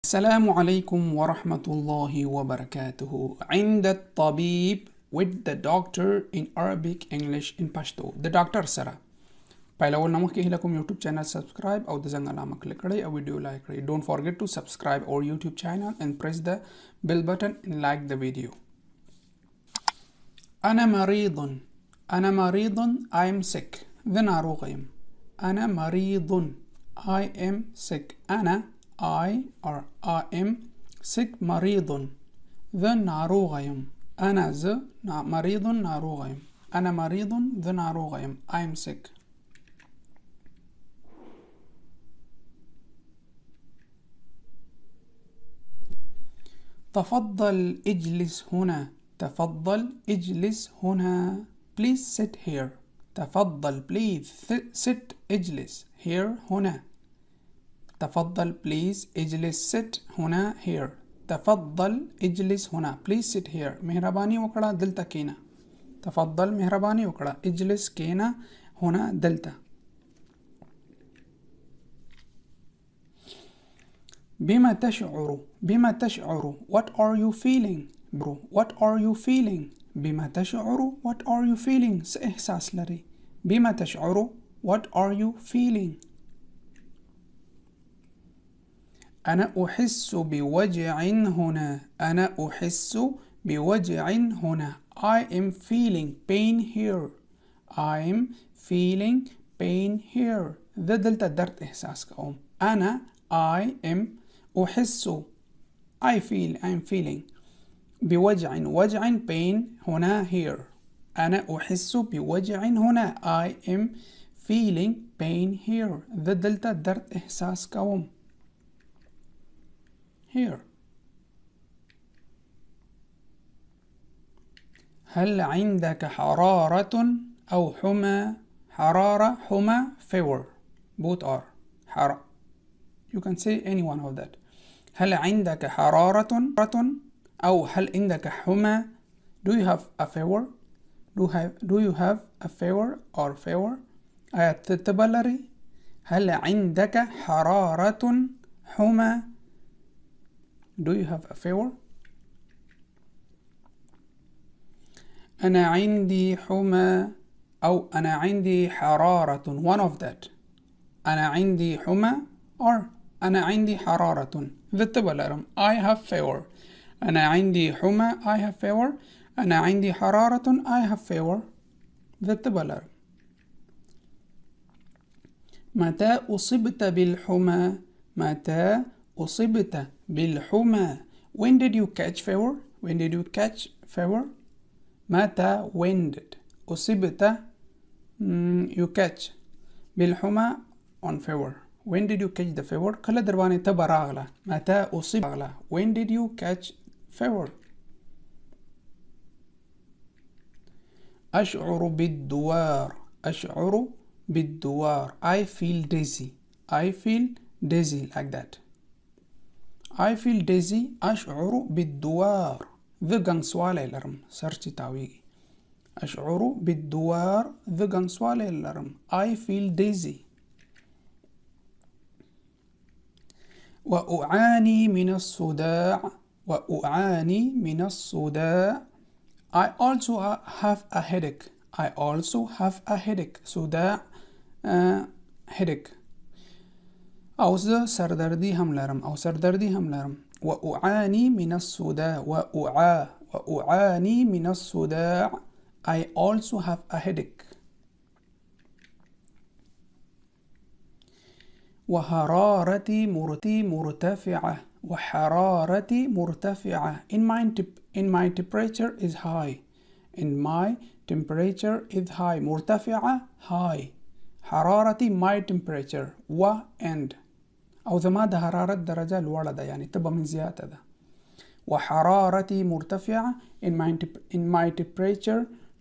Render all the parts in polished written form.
السلام عليكم ورحمة الله وبركاته. عند الطبيب with the doctor in Arabic, English, in Pashto. The doctor سره. पहिलावल नमक के हिलाकुम YouTube channel subscribe और दजंग अलामा click करें और video like करें. Don't forget to subscribe our YouTube channel and press the bell button and like the video. أنا مريض. أنا مريض. I am sick. The نارو غيم. أنا مريض. I am sick. أنا I am sick. مريض. The نارو غيم. أنا مريض نارو غيم. أنا مريض the نارو غيم. I am sick. تفضل اجلس هنا. تفضل اجلس هنا. Please sit here. تفضل please sit اجلس here هنا. تفضل please اجلس sit هنا here. تفضل اجلس هنا. Please sit here. مهرباني وکړه دلته کېنه. تفضل مهرباني وکړه اجلس کېنه هنا دلته. بما تشعر. بما تشعر. What are you feeling bro? What are you feeling? بما تشعر. What are you feeling? څه احساس لري؟ بما تشعر. What are you feeling? أنا أحس بوجع هنا. أنا أحس بوجع هنا. I am feeling pain here. I am feeling pain here. ذا دلتا درت إحساس كأم. أنا I am أحس I am feeling بوجع وجع pain هنا here. أنا أحس بوجع هنا. I am feeling pain here. ذا دلتا درت إحساس كأم. here. هل عندك حرارة أو حمى؟ حرارة حمى fever. both are you can say any one of that. هل عندك حرارة أو هل عندك حمى؟ do you have a fever? do you have a fever or fever؟ تتبلري. هل عندك حرارة حمى؟ do you have a fever؟ أنا عندي حمى أو أنا عندي حرارة. one of that. أنا عندي حمى or أنا عندي حرارة. the تبلرم. I have fever. أنا عندي حمى. I have fever. أنا عندي حرارة. I have fever. the تبلرم. متى أصبت بالحمى؟ متى أصبت بالحمى؟ when did you catch fever? when did you catch fever? متى when did أصبت you catch بالحمى on fever. when did you catch the fever? كلا درباني تبراغلا. متى أصبت when did you catch fever؟ أشعر بالدوار. أشعر بالدوار. I feel dizzy. I feel dizzy like that. I feel dizzy. أشعر بالدوار. the قنصوالي لرم سرتي تاويجي. أشعر بالدوار the قنصوالي لرم. I feel dizzy. وأعاني من الصداع. وأعاني من الصداع. I also have a headache. I also have a headache. صداع headache. أو سردردي هم لرم أو سردردي هم لرم. وأعاني من الصداع. وأعاني من الصداع. I also have a headache. وحرارتي مرتفعة. وحرارتي مرتفعة. in my temperature is high. in my temperature is high. مرتفعة high. حرارتي my temperature و and أو ذا ما ده حرارة درجة الولا ده يعني تبقى من زيادة ده. وحرارتي مرتفعة in my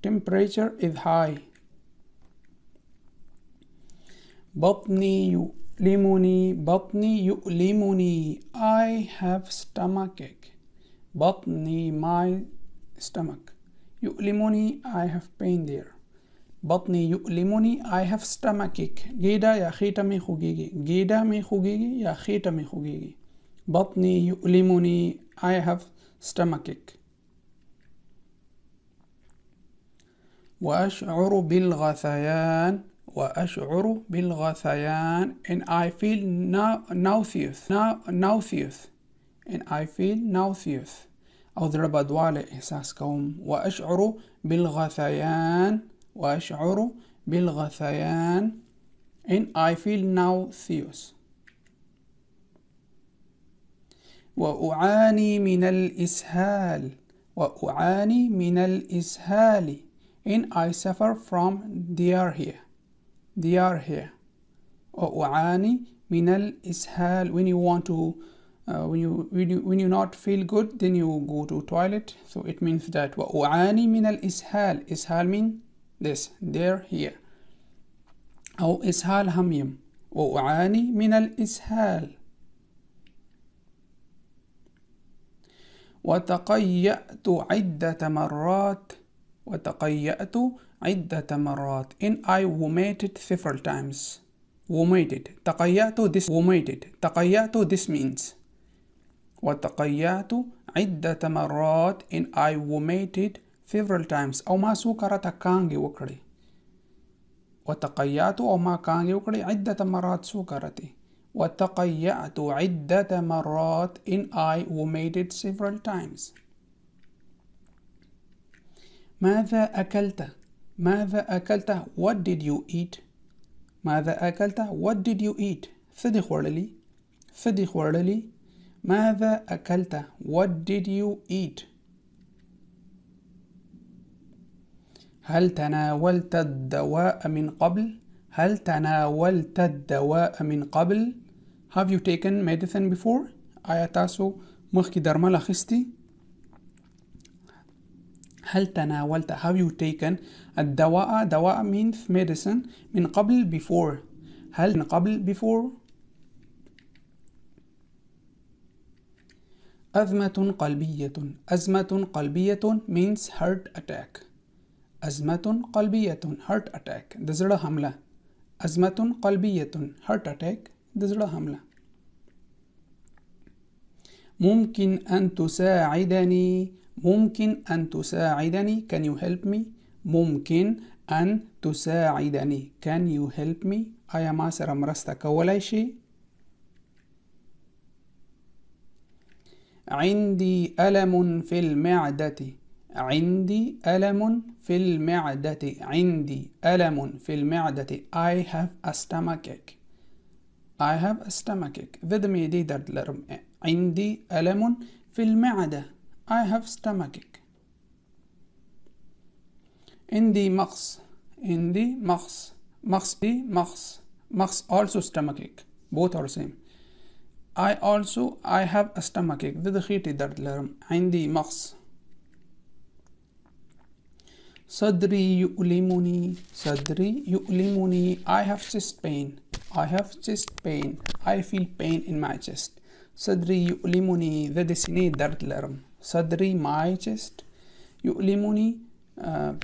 temperature is high. بطني يؤلمني. بطني يؤلمني. I have stomachache. بطني my stomach. يؤلمني I have pain there. بطني يؤلمني I have stomachache. جيدا يا خيتا مي خوجيجي. جيدا مي خوجيجي يا خيتا مي خوجيجي. بطني يؤلمني. I have stomachache. وأشعر بالغثيان. وأشعر بالغثيان. And I feel nauseous. nauseous. And I feel nauseous. أضرب أدوال إحساس كوم. وأشعر بالغثيان. وأشعر بالغثيان. And I feel nauseous. وأعاني من الإسهال. وأعاني من الإسهال. And I suffer from diarrhea. diarrhea. وأعاني من الإسهال. When you want to when you not feel good, then you go to toilet. So it means that وأعاني من الإسهال. إسهال mean this, diarrhea. أو إسهال هميم. وأعاني من الإسهال. وتقيأت عدة مرات. وتقيأت عدة مرات. And I vomited several times. vomited. تقيأت this vomited. تقيأت this means. وتقيأت عدة مرات. And I vomited several times. أو ما سوكرة كانجي وكري. وتقيأت أو ما كانجي وكري عدة مرات سوكرتي. وتقيأت عدة مرات. And I vomited several times. ماذا أكلت؟ ماذا أكلت؟ What did you eat؟ ماذا أكلت؟ What did you eat؟ ثدي خورلي. ثدي خورلي. ماذا أكلت؟ What did you eat؟ هل تناولت الدواء من قبل؟ هل تناولت الدواء من قبل؟ Have you taken medicine before؟ آیا تاسو مخکې درمل اخیستي؟ هل تناولت have you taken الدواء. دواء means medicine. من قبل before. هل من قبل before. أزمة قلبية. أزمة قلبية means heart attack. أزمة قلبية heart attack د زړه حمله. أزمة قلبية heart attack د زړه حمله. ممكن أن تساعدني. ممكن أن تساعدني. Can you help me؟ ممكن أن تساعدني. Can you help me؟ آیا ما سره مرسته کولای شي؟ عندي ألم في المعدة. عندي ألم في المعدة. عندي ألم في المعدة. I have a stomachache. I have a stomachache. ضد معدي درد لرم. عندي ألم في المعدة. I have stomachache. عندي مغص. عندي مغص. مغص دي مغص. مغص also stomachache. Both are same. I have a stomachache. ضد خيتي درد لرم. عندي مغص. صدري يؤلمني. صدري يؤلمني. I have chest pain. I have chest pain. I feel pain in my chest. صدري يؤلمني. ضد سيني درد لرم. صدري my chest. يؤلمني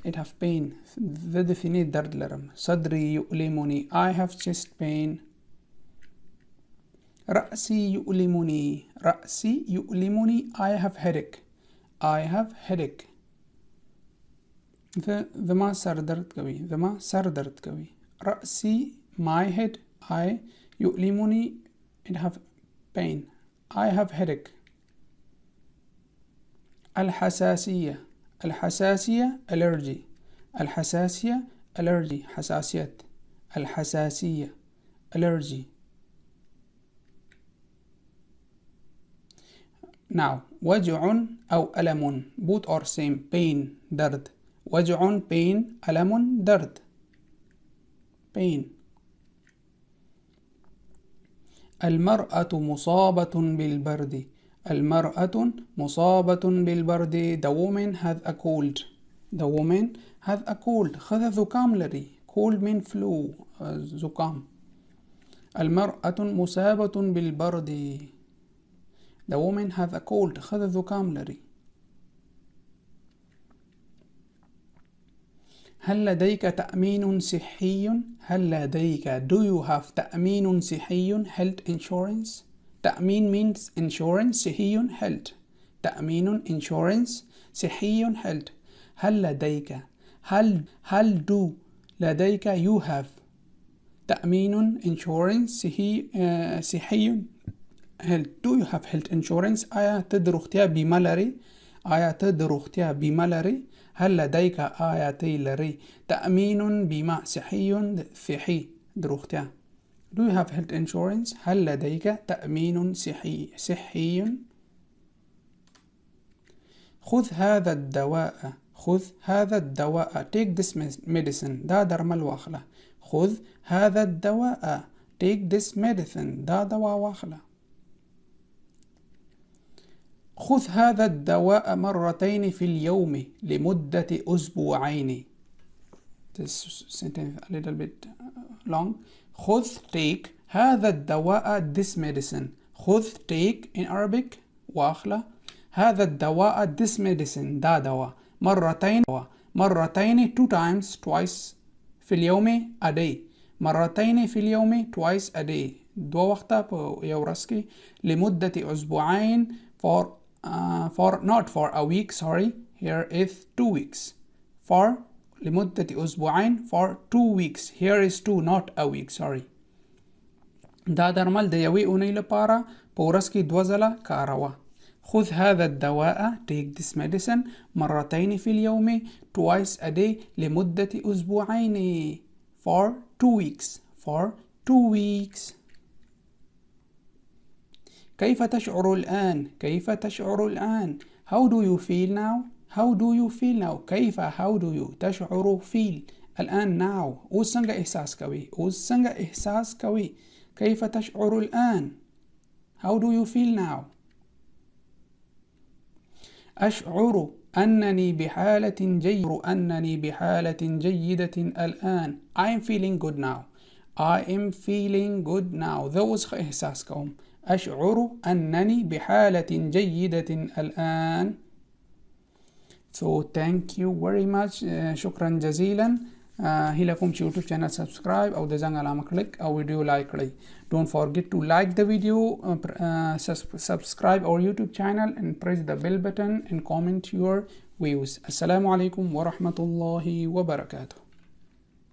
it have pain. ضد سيني درد لرم. صدري يؤلمني. I have chest pain. رأسي يؤلمني. رأسي يؤلمني. I have headache. I have headache. ذما سر درد کوي. ذما سر درد کوي. رأسي my head. I يؤلمني it have pain. I have headache. الحساسية. الحساسية allergy. الحساسية allergy حساسية. الحساسية allergy. Now وجع أو ألم both are same. pain درد. وجع pain. ألم درد. pain. المرأة مصابة بالبرد. المرأة مصابة بالبرد. The woman has a cold. The woman has a cold. خذ زكام لري. cold mean flu. زكام. المرأة مصابة بالبرد. The woman has a cold. خذ زكام لري. هل لديك تأمين صحي؟ هل لديك do you have تأمين صحي health insurance؟ تأمين means insurance صحي health. تأمين insurance صحي health. هل لديك هل do لديك you have. تأمين insurance صحي health. Do you have health insurance؟ آية تدرختها بمالري. آية تدرختها بمالري. هل لديك آية لري تأمين بما صحي دروختها. Do you have health insurance؟ هل لديك تأمين صحي. خذ هذا الدواء. خذ هذا الدواء. Take this medicine. دا درمل واخلة. خذ هذا الدواء. Take this medicine. دا دواء واخلة. خذ هذا الدواء مرتين في اليوم لمدة أسبوعين. This sentence a little bit long. خذ take هذا الدواء this medicine. خذ take in Arabic واخلة. هذا الدواء this medicine دا دواء. مرتين two times twice في اليوم a day. مرتين في اليوم twice a day. دو وقتا يورسكي لمدة أسبوعين not for a week, sorry, here is 2 weeks. For لمدة أسبوعين for 2 weeks. Here is 2 not a week, sorry. دا درمل ديوي أونيل بارا بورسكي دوزلا كاروا. خذ هذا الدواء take this medicine مرتين في اليوم twice a day لمدة أسبوعين for 2 weeks. For 2 weeks. كيف تشعر الآن؟ كيف تشعر الآن؟ How do you feel now? How do you feel now? كيف how do you تشعر feel الآن now. وسنجا إحساس كوي. وسنجا إحساس كوي. كيف تشعر الآن؟ How do you feel now? أشعر أنني بحالة جيدة الآن. I am feeling good now. I am feeling good now. ذوز إحساس كوم. أشعر أنني بحالة جيدة الآن. So thank you very much. شكرا جزيلا. هي لكم يوتيوب channel subscribe أو دزان علامة كليك أو فيديو like لي. Don't forget to like the video, subscribe our YouTube channel and press the bell button and comment your views. السلام عليكم ورحمة الله وبركاته.